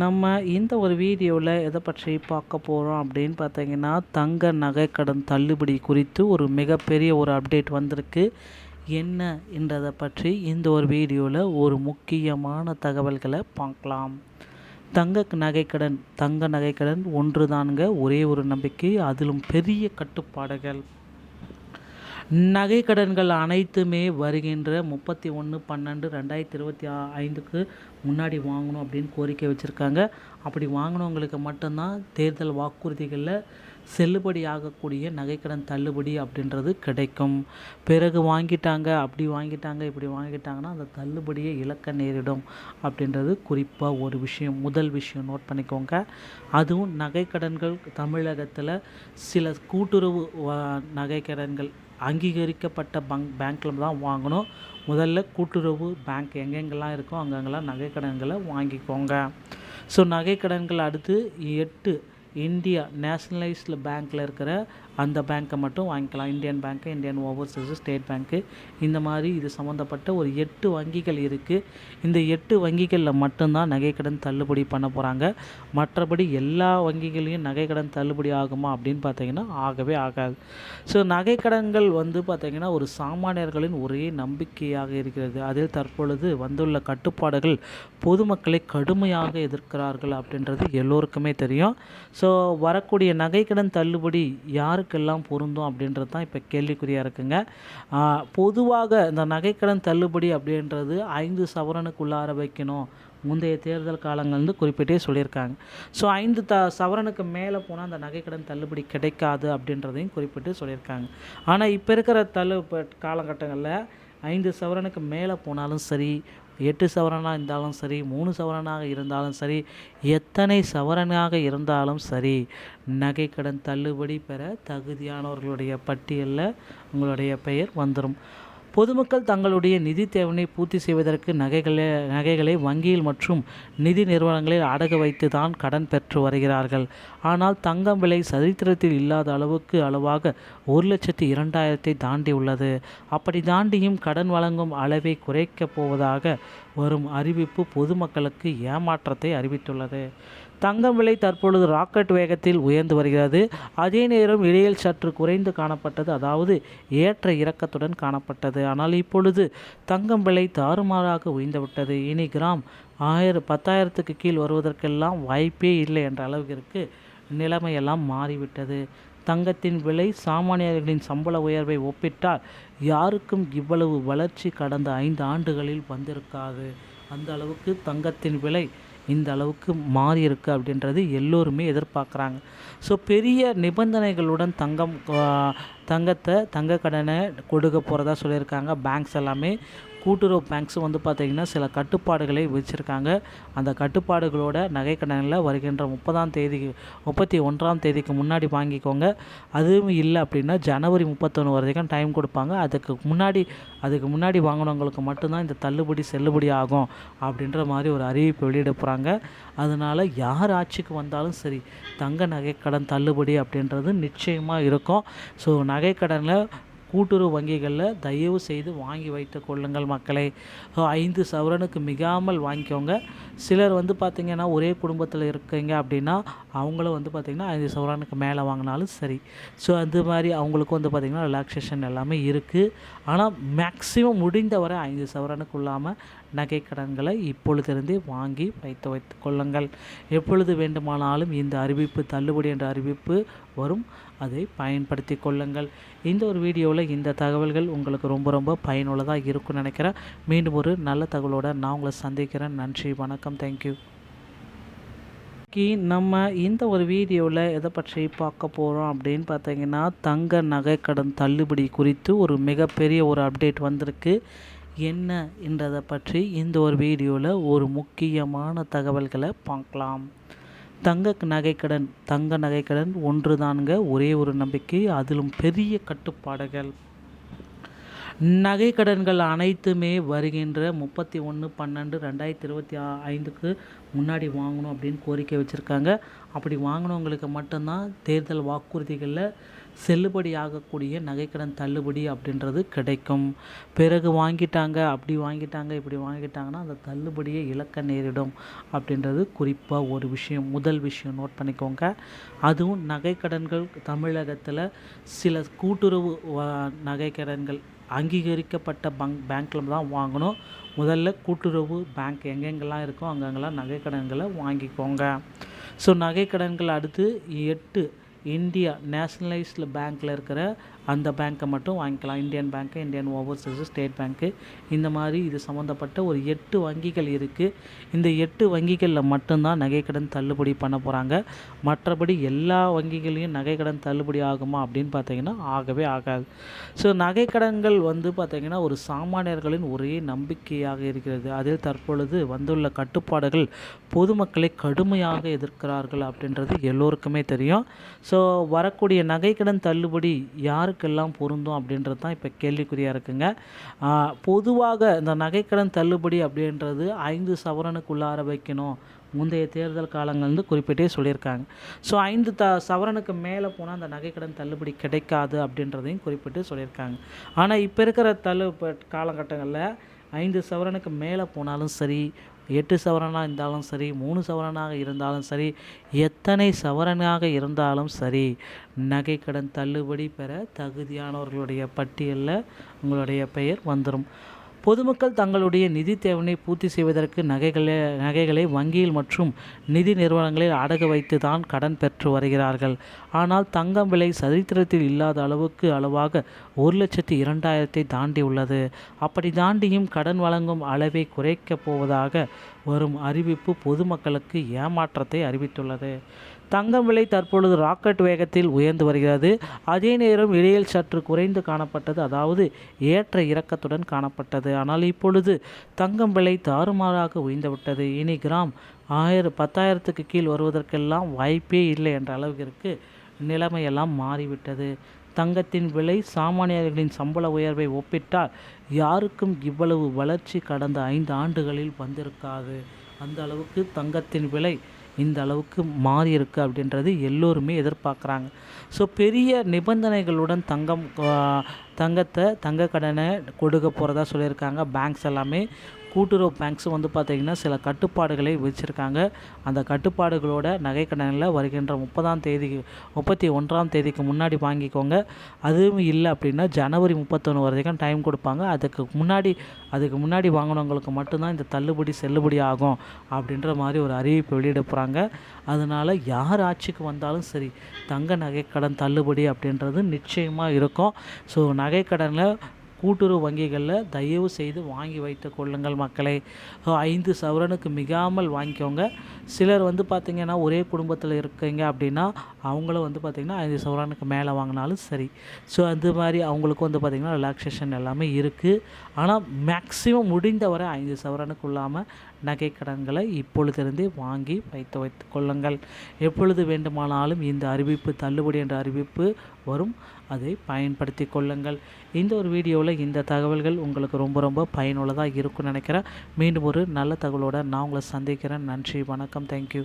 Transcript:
நம்ம இந்த ஒரு வீடியோவில் எதை பற்றி பார்க்க போகிறோம் அப்படின்னு பார்த்தீங்கன்னா, தங்க நகைக்கடன் தள்ளுபடி குறித்து ஒரு மிகப்பெரிய ஒரு அப்டேட் வந்திருக்கு. என்ன என்றதை பற்றி இந்த ஒரு வீடியோவில் ஒரு முக்கியமான தகவல்களை பார்க்கலாம். தங்க நகைக்கடன் ஒன்று தானுங்க, ஒரே ஒரு நம்பிக்கை, அதிலும் பெரிய கட்டுப்பாடுகள். நகைக்கடன்கள் அனைத்துமே வருகின்ற 31/12/2025க்கு முன்னாடி வாங்கணும் அப்படின்னு கோரிக்கை வச்சுருக்காங்க. அப்படி வாங்கினவங்களுக்கு மட்டும்தான் தேர்தல் வாக்குறுதிகளில் செல்லுபடி ஆகக்கூடிய நகைக்கடன் தள்ளுபடி அப்படின்றது கிடைக்கும். பிறகு வாங்கிட்டாங்க, அப்படி வாங்கிட்டாங்க, இப்படி வாங்கிட்டாங்கன்னா அந்த தள்ளுபடியை இழக்க நேரிடும் அப்படின்றது குறிப்பாக ஒரு விஷயம். முதல் விஷயம் நோட் பண்ணிக்கோங்க. அதுவும் நகைக்கடன்கள் தமிழகத்தில் சில கூட்டுறவு நகைக்கடன்கள் அங்கீகரிக்கப்பட்ட பேங்க்கில் தான் வாங்கணும். முதல்ல கூட்டுறவு பேங்க் எங்கெங்கெல்லாம் இருக்கோ அங்கங்கெல்லாம் நகைக்கடன்களை வாங்கிக்கோங்க. ஸோ நகைக்கடன்கள் அடுத்து 8 இந்தியா நேஷ்னலைஸ்டு பேங்க்கில் இருக்கிற அந்த பேங்க்கை மட்டும் வாங்கிக்கலாம். இந்தியன் பேங்க்கு, இந்தியன் ஓவர்சீஸ், ஸ்டேட் பேங்க்கு, இந்த மாதிரி இது சம்மந்தப்பட்ட ஒரு 8 வங்கிகள் இருக்குது. இந்த 8 வங்கிகளில் மட்டும்தான் நகைக்கடன் தள்ளுபடி பண்ண போகிறாங்க. மற்றபடி எல்லா வங்கிகளையும் நகைக்கடன் தள்ளுபடி ஆகுமா அப்படின்னு பார்த்தீங்கன்னா ஆகவே ஆகாது. ஸோ நகைக்கடன்கள் பார்த்திங்கன்னா ஒரு சாமானியர்களின் ஒரே நம்பிக்கையாக இருக்கிறது. அதில் தற்பொழுது வந்துள்ள கட்டுப்பாடுகள் பொதுமக்களை கடுமையாக எதிர்க்கிறார்கள் அப்படின்றது எல்லோருக்குமே தெரியும். ஸோ வரக்கூடிய நகைக்கடன் தள்ளுபடி யாருக்கெல்லாம் பொருந்தும் அப்படின்றது தான் இப்போ கேள்விக்குறியாக இருக்குங்க. பொதுவாக இந்த நகைக்கடன் தள்ளுபடி அப்படின்றது 5 சவரனுக்குள்ளார வைக்கணும். முந்தைய தேர்தல் காலங்கள்னு குறிப்பிட்டே சொல்லியிருக்காங்க. ஸோ 5 சவரனுக்கு மேலே போனால் அந்த நகைக்கடன் தள்ளுபடி கிடைக்காது அப்படின்றதையும் குறிப்பிட்டு சொல்லியிருக்காங்க. ஆனால் இப்போ இருக்கிற காலகட்டங்களில் 5 சவரனுக்கு மேலே போனாலும் சரி, 8 சவரனாக இருந்தாலும் சரி, 3 சவரனாக இருந்தாலும் சரி, எத்தனை சவரனாக இருந்தாலும் சரி, நகைக்கடன் தள்ளுபடி பெற தகுதியானவர்களுடைய பட்டியலில் உங்களுடைய பெயர் வந்துடும். பொதுமக்கள் தங்களுடைய நிதி தேவையை பூர்த்தி செய்வதற்கு நகைகளை வங்கியில் மற்றும் நிதி நிறுவனங்களில் அடகு வைத்து தான் கடன் பெற்று வருகிறார்கள். ஆனால் தங்கம் விலை சரித்திரத்தில் இல்லாத அளவாக 1,02,000 தாண்டி உள்ளது. அப்படி தாண்டியும் கடன் வழங்கும் அளவை குறைக்கப் போவதாக வரும் அறிவிப்பு பொதுமக்களுக்கு ஏமாற்றத்தை அறிவித்துள்ளது. தங்கம் விலை தற்பொழுது ராக்கெட் வேகத்தில் உயர்ந்து வருகிறது. அதே நேரம் இடையில் சற்று குறைந்து காணப்பட்டது, அதாவது ஏற்ற இறக்கத்துடன் காணப்பட்டது. ஆனால் இப்பொழுது தங்கம் விலை தாறுமாறாக உயர்ந்துவிட்டது. இனி கிராம் 10,000க்கு கீழ் வருவதற்கெல்லாம் வாய்ப்பே இல்லை என்ற அளவிற்கு நிலைமையெல்லாம் மாறிவிட்டது. தங்கத்தின் விலை சாமானியர்களின் சம்பள உயர்வை ஒப்பிட்டால் யாருக்கும் இவ்வளவு வளர்ச்சி கடந்த 5 ஆண்டுகளில் வந்திருக்காது. அந்த அளவுக்கு தங்கத்தின் விலை இந்த அளவுக்கு மாறி இருக்குது அப்படின்றது எல்லோருமே எதிர்பார்க்குறாங்க. ஸோ பெரிய நிபந்தனைகளுடன் தங்க கடனை கொடுக்க போகிறதா சொல்லியிருக்காங்க. பேங்க்ஸ் எல்லாமே, கூட்டுறவு பேங்க்ஸும் பார்த்திங்கன்னா சில கட்டுப்பாடுகளை வச்சுருக்காங்க. அந்த கட்டுப்பாடுகளோட நகைக்கடனில் வருகின்ற 31ஆம் தேதிக்கு முன்னாடி வாங்கிக்கோங்க. அதுவும் இல்லை அப்படின்னா ஜனவரி 31 வரைக்கும் டைம் கொடுப்பாங்க. அதுக்கு முன்னாடி வாங்கினவங்களுக்கு மட்டும்தான் இந்த தள்ளுபடி செல்லுபடி ஆகும் அப்படின்ற மாதிரி ஒரு அறிவிப்பு வெளியிட போகிறாங்க. அதனால் யார் ஆட்சிக்கு வந்தாலும் சரி, தங்க நகைக்கடன் தள்ளுபடி அப்படின்றது நிச்சயமாக இருக்கும். ஸோ நகைக்கடனில் கூட்டுறவு வங்கிகளில் தயவு செய்து வாங்கி வைத்து கொள்ளுங்கள் மக்களே. 5 சவரனுக்கு மிகாமல் வாங்கிக்கோங்க. சிலர் பார்த்திங்கன்னா ஒரே குடும்பத்தில் இருக்கீங்க அப்படின்னா அவங்களும் பார்த்திங்கன்னா 5 சவரனுக்கு மேலே வாங்கினாலும் சரி. ஸோ அந்த மாதிரி அவங்களுக்கும் பார்த்திங்கன்னா ரிலாக்ஸேஷன் எல்லாமே இருக்குது. ஆனால் மேக்ஸிமம் முடிந்தவரை 5 சவரனுக்கு இல்லாமல் நகைக்கடன்களை இப்பொழுதிருந்தே வாங்கி வைத்து கொள்ளுங்கள். எப்பொழுது வேண்டுமானாலும் இந்த அறிவிப்பு, தள்ளுபடி என்ற அறிவிப்பு வரும், அதை பயன்படுத்தி கொள்ளுங்கள். இந்த ஒரு வீடியோவில் இந்த தகவல்கள் உங்களுக்கு ரொம்ப ரொம்ப பயனுள்ளதாக இருக்கும்னு நினைக்கிறேன். மீண்டும் ஒரு நல்ல தகவலோடு நான் உங்களை சந்திக்கிறேன். நன்றி, வணக்கம், தேங்க்யூ. நம்ம இந்த ஒரு வீடியோவில் எதை பற்றி பார்க்க போகிறோம் அப்படின்னு பார்த்தீங்கன்னா, தங்க நகைக்கடன் தள்ளுபடி குறித்து ஒரு மிகப்பெரிய ஒரு அப்டேட் வந்திருக்கு. என்ன என்றதை பற்றி இந்த ஒரு வீடியோவில் ஒரு முக்கியமான தகவல்களை பார்க்கலாம். தங்க நகைக்கடன் ஒன்று தானுங்க, ஒரே ஒரு நம்பிக்கை, அதிலும் பெரிய கட்டுப்பாடுகள். நகைக்கடன்கள் அனைத்துமே வருகின்ற 31/12/2025க்கு முன்னாடி வாங்கணும் அப்படின்னு கோரிக்கை வச்சுருக்காங்க. அப்படி வாங்கினவங்களுக்கு மட்டும்தான் தேர்தல் வாக்குறுதிகளில் செல்லுபடி ஆகக்கூடிய நகைக்கடன் தள்ளுபடி அப்படின்றது கிடைக்கும். பிறகு வாங்கிட்டாங்க, அப்படி வாங்கிட்டாங்க, இப்படி வாங்கிட்டாங்கன்னா அந்த தள்ளுபடியை இழக்க நேரிடும் அப்படின்றது குறிப்பாக ஒரு விஷயம், முதல் விஷயம் நோட் பண்ணிக்கோங்க. அதுவும் நகைக்கடன்கள் தமிழகத்தில் சில கூட்டுறவு நகைக்கடன்கள் அங்கீகரிக்கப்பட்ட பேங்க்கில் தான் வாங்கணும். முதல்ல கூட்டுறவு பேங்க் எங்கெங்கெல்லாம் இருக்கோ அங்கங்கெல்லாம் நகைக்கடன்களை வாங்கிக்கோங்க. ஸோ நகைக்கடன்கள் அடுத்து 8 இந்தியா நேஷ்னலைஸ்டு பேங்க்கில் இருக்கிற அந்த பேங்க்கை மட்டும் வாங்கிக்கலாம். இந்தியன் பேங்க்கு, இந்தியன் ஓவர்சீஸ், ஸ்டேட் பேங்க்கு, இந்த மாதிரி இது சம்மந்தப்பட்ட ஒரு 8 வங்கிகள் இருக்குது. இந்த 8 வங்கிகளில் மட்டும்தான் நகைக்கடன் தள்ளுபடி பண்ண போகிறாங்க. மற்றபடி எல்லா வங்கிகளையும் நகைக்கடன் தள்ளுபடி ஆகுமா அப்படின்னு பார்த்தீங்கன்னா ஆகவே ஆகாது. ஸோ நகைக்கடன்கள் பார்த்திங்கன்னா ஒரு சாமானியர்களின் ஒரே நம்பிக்கையாக இருக்கிறது. அதில் தற்பொழுது வந்துள்ள கட்டுப்பாடுகள் பொதுமக்களை கடுமையாக எதிர்க்கிறார்கள் அப்படின்றது எல்லோருக்குமே தெரியும். ஸோ வரக்கூடிய நகைக்கடன் தள்ளுபடி யாருக்கெல்லாம் பொருந்தும் அப்படின்றது தான் இப்போ கேள்விக்குறியாக இருக்குங்க. பொதுவாக இந்த நகைக்கடன் தள்ளுபடி அப்படின்றது 5 சவரனுக்குள்ளார வைக்கணும். முந்தைய தேர்தல் காலங்கள் குறிப்பிட்டே சொல்லியிருக்காங்க. ஸோ 5 சவரனுக்கு மேலே போனால் அந்த நகைக்கடன் தள்ளுபடி கிடைக்காது அப்படின்றதையும் குறிப்பிட்டு சொல்லியிருக்காங்க. ஆனால் இப்போ இருக்கிற காலகட்டங்களில் 5 சவரனுக்கு மேலே போனாலும் சரி, 8 சவரனாக இருந்தாலும் சரி, 3 சவரனாக இருந்தாலும் சரி, எத்தனை சவரனாக இருந்தாலும் சரி, நகைக்கடன் தள்ளுபடி பெற தகுதியானவர்களுடைய பட்டியலில் உங்களுடைய பெயர் வந்துடும். பொதுமக்கள் தங்களுடைய நிதி தேவையை பூர்த்தி செய்வதற்கு நகைகளை வங்கியில் மற்றும் நிதி நிறுவனங்களில் அடகு வைத்து தான் கடன் பெற்று வருகிறார்கள். ஆனால் தங்கம் விலை சரித்திரத்தில் இல்லாத அளவாக 1,02,000 தாண்டி உள்ளது. அப்படி தாண்டியும் கடன் வழங்கும் அளவை குறைக்கப் போவதாக வரும் அறிவிப்பு பொதுமக்களுக்கு ஏமாற்றத்தை அறிவித்துள்ளது. தங்கம் விலை தற்பொழுது ராக்கெட் வேகத்தில் உயர்ந்து வருகிறது. அதே நேரம் இடையில் சற்று குறைந்து காணப்பட்டது, அதாவது ஏற்ற இறக்கத்துடன் காணப்பட்டது. ஆனால் இப்பொழுது தங்கம் விலை தாறுமாறாக உயர்ந்துவிட்டது. இனி கிராம் 10,000க்கு கீழ் வருவதற்கெல்லாம் வாய்ப்பே இல்லை என்ற அளவிற்கு நிலைமையெல்லாம் மாறிவிட்டது. தங்கத்தின் விலை சாமானியர்களின் சம்பள உயர்வை ஒப்பிட்டால் யாருக்கும் இவ்வளவு வளர்ச்சி கடந்த 5 ஆண்டுகளில் வந்திருக்காது. அந்த அளவுக்கு தங்கத்தின் விலை இந்த அளவுக்கு மாறி இருக்குது அப்படின்றது எல்லோருமே எதிர்பார்க்குறாங்க. ஸோ பெரிய நிபந்தனைகளுடன் தங்க கடனை கொடுக்க போகிறதா சொல்லியிருக்காங்க. பேங்க்ஸ் எல்லாமே கூட்டுறவு பேங்க்ஸும் பார்த்திங்கன்னா சில கட்டுப்பாடுகளை வச்சுருக்காங்க. அந்த கட்டுப்பாடுகளோட நகைக்கடனில் வருகின்ற 31ஆம் தேதிக்கு முன்னாடி வாங்கிக்கோங்க. அதுவும் இல்லை அப்படின்னா ஜனவரி 31 வரைக்கும் டைம் கொடுப்பாங்க. அதுக்கு முன்னாடி வாங்கினவங்களுக்கு மட்டும்தான் இந்த தள்ளுபடி செல்லுபடி ஆகும் அப்படின்ற மாதிரி ஒரு அறிவிப்பு வெளியிட போகிறாங்க. அதனால் யார் ஆட்சிக்கு வந்தாலும் சரி, தங்க நகைக்கடன் தள்ளுபடி அப்படின்றது நிச்சயமாக இருக்கும். ஸோ நகைக்கடனில் கூட்டுறவு வங்கிகளில் தயவு செய்து வாங்கி வைத்து கொள்ளுங்கள் மக்களே. 5 சவரனுக்கு மிகாமல் வாங்கிக்கோங்க. சிலர் பார்த்திங்கன்னா ஒரே குடும்பத்தில் இருக்கீங்க அப்படின்னா அவங்களும் பார்த்திங்கன்னா 5 சவரனுக்கு மேலே வாங்கினாலும் சரி. ஸோ அந்த மாதிரி அவங்களுக்கும் பார்த்திங்கன்னா ரிலாக்ஸேஷன் எல்லாமே இருக்குது. ஆனால் மேக்ஸிமம் முடிந்தவரை 5 சவரனுக்கு இல்லாமல் நகைக்கடன்களை இப்பொழுதிருந்தே வாங்கி வைத்து கொள்ளுங்கள். எப்பொழுது வேண்டுமானாலும் இந்த அறிவிப்பு தள்ளுபடி என்ற அறிவிப்பு வரும், அதை பயன்படுத்தி கொள்ளுங்கள். இந்த ஒரு வீடியோவில் இந்த தகவல்கள் உங்களுக்கு ரொம்ப ரொம்ப பயனுள்ளதாக இருக்கும்னு நினைக்கிறேன். மீண்டும் ஒரு நல்ல தகவலோடு நான் உங்களை சந்திக்கிறேன். நன்றி, வணக்கம், தேங்க்யூ.